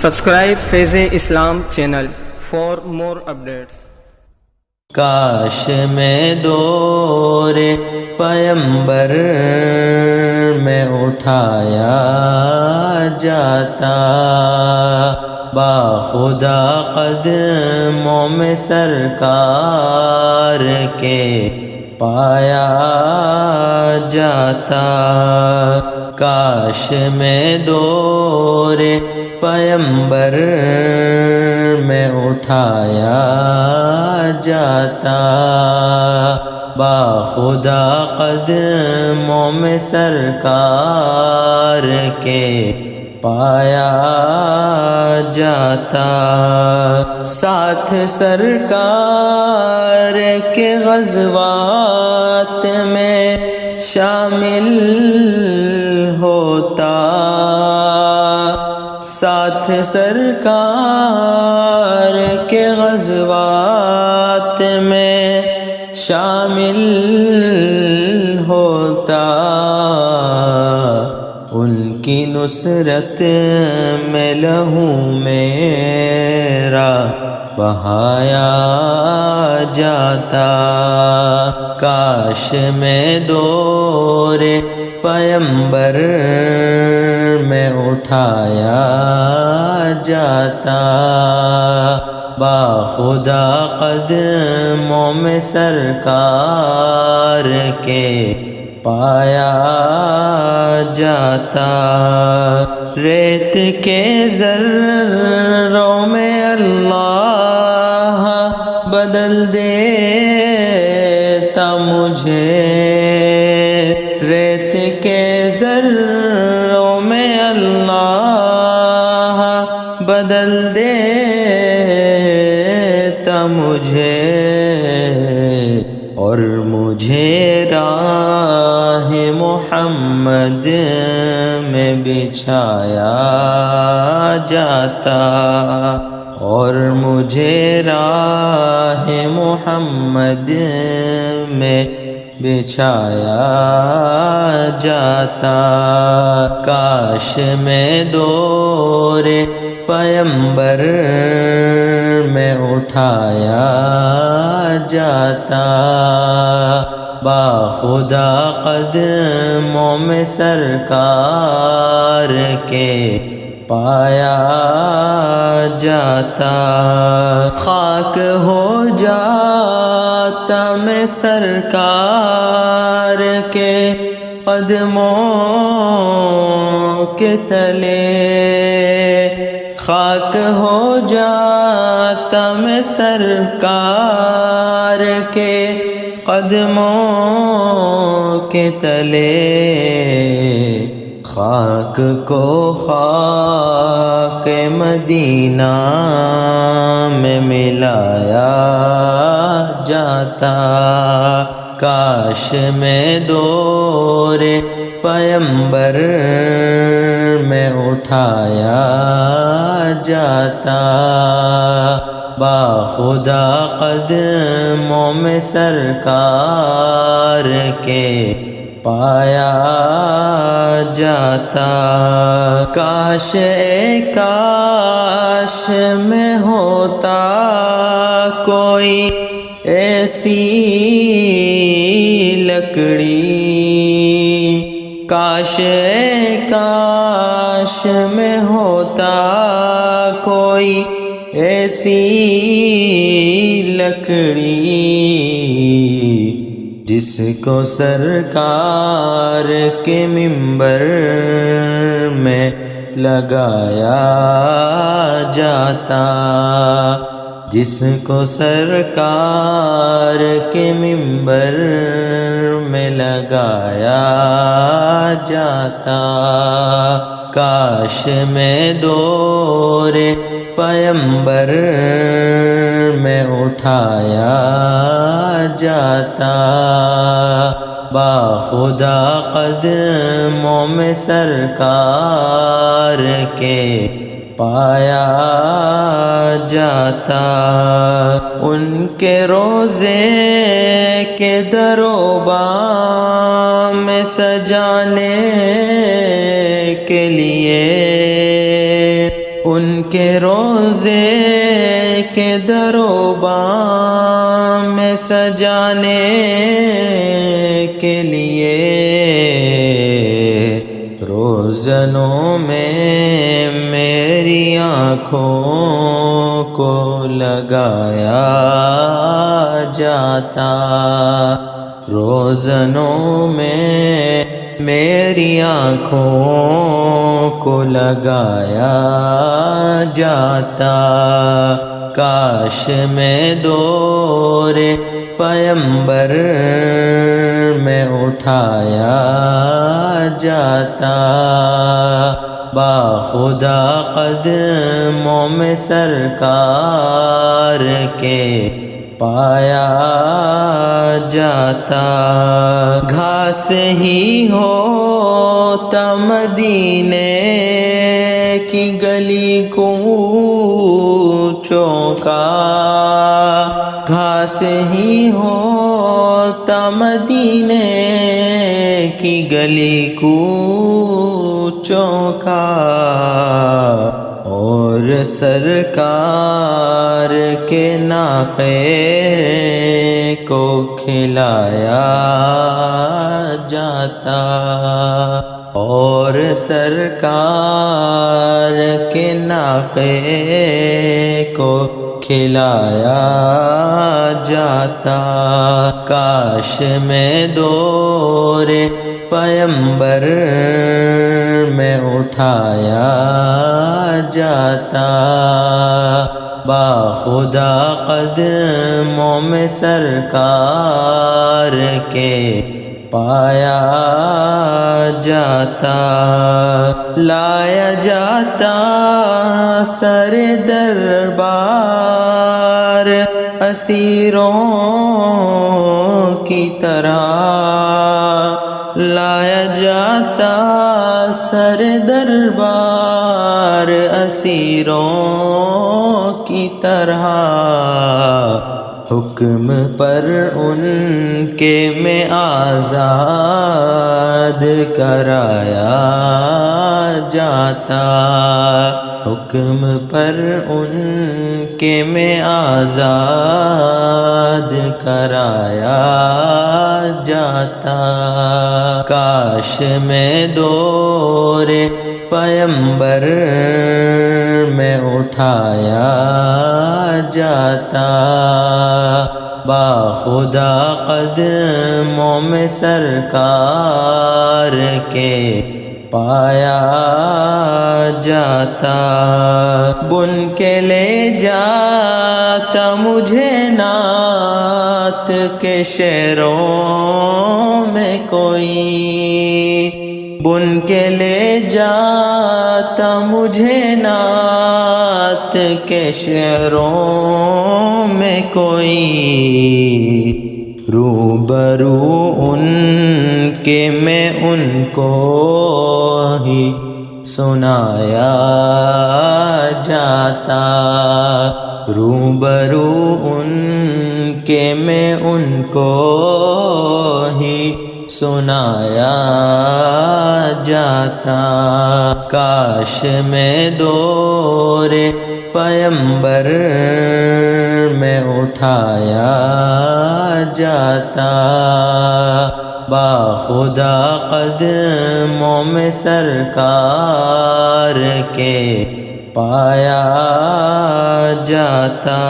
Subscribe Faiz Islam channel for more updates. کاش میں دور پیمبر میں اٹھایا جاتا، باخدا قدموں میں سرکار کے پایا جاتا۔ کاش میں دور پیمبر میں اٹھایا جاتا، باخدا قدموں میں سرکار کے پایا جاتا۔ ساتھ سرکار کے غزوات میں شامل ہوتا، ساتھ سرکار کے غزوات میں شامل ہوتا، ان کی نصرت میں لہو میرا بہایا جاتا۔ کاش میں دور پیمبر میں اٹھایا جاتا، باخدا قدموں میں سرکار کے پایا جاتا۔ ریت کے ذروں میں اللہ بدل دیتا مجھے، ریت کے ذروں میں اللہ بدل دیتا مجھے، اور مجھے راہ محمد میں بچھایا جاتا، اور مجھے راہ محمد میں بچھایا جاتا۔ کاش میں دور پیمبر میں اٹھایا جاتا، باخدا قدموں میں سرکار کے پایا جاتا۔ خاک ہو جاتا میں سرکار کے قدموں کے تلے، خاک ہو جاتا میں سرکار کے قدموں کے تلے، خاک کو خاک مدینہ میں ملایا جاتا۔ کاش میں دور پیمبر میں اٹھایا جاتا، باخدا قدموں میں سرکار کے پایا جاتا۔ کاش کاش میں ہوتا کوئی ایسی لکڑی، کاش کاش میں ہوتا کوئی ایسی لکڑی، جس کو سرکار کے منبر میں لگایا جاتا، جس کو سرکار کے منبر میں لگایا جاتا۔ کاش میں دور پیمبر میں اٹھایا جاتا، باخدا قدموں میں سرکار کے پایا جاتا۔ ان کے روزے کے در و بام میں سجانے کے لیے ان کے روزے کے در و بام میں سجانے کے لیے روزنوں میں میری آنکھوں کو لگایا جاتا، روزنوں میں میری آنکھوں کو لگایا جاتا۔ کاش میں دور پیمبر میں اٹھایا جاتا، باخدا قدموں میں سرکار کے پایا جاتا۔ گھاس ہی ہوتا مدینے کی گلی کوچوں کا، گھاس ہی ہوتا مدینے کی گلی کوچوں کا، اور سرکار کے ناقے کو کھلایا جاتا، اور سرکار کے ناقے کو کھلایا جاتا۔ کاش میں دور پیمبر میں اٹھایا جاتا، باخدا قدموں میں سرکار کے پایا جاتا۔ لایا جاتا سر دربار اسیروں کی طرح، لایا جاتا سر دربار اسیروں کی طرح، حکم پر ان کے میں آزاد کرایا جاتا، حکم پر ان کے میں آزاد کرایا جاتا۔ کاش میں دور پیمبر میں اٹھایا جاتا، باخدا قدموں میں سرکار کے پایا جاتا۔ بن کے لے جاتا مجھے نعت کے شعروں میں کوئی، بن کے لے جاتا مجھے نعت کے شعروں میں کوئی، روبرو ان کے میں ان کو ہی سنایا جاتا، روبرو ان کے میں ان کو ہی سنایا جاتا۔ کاش میں دور پیمبر میں اٹھایا جاتا، باخدا قدموں میں سرکار کے پایا جاتا۔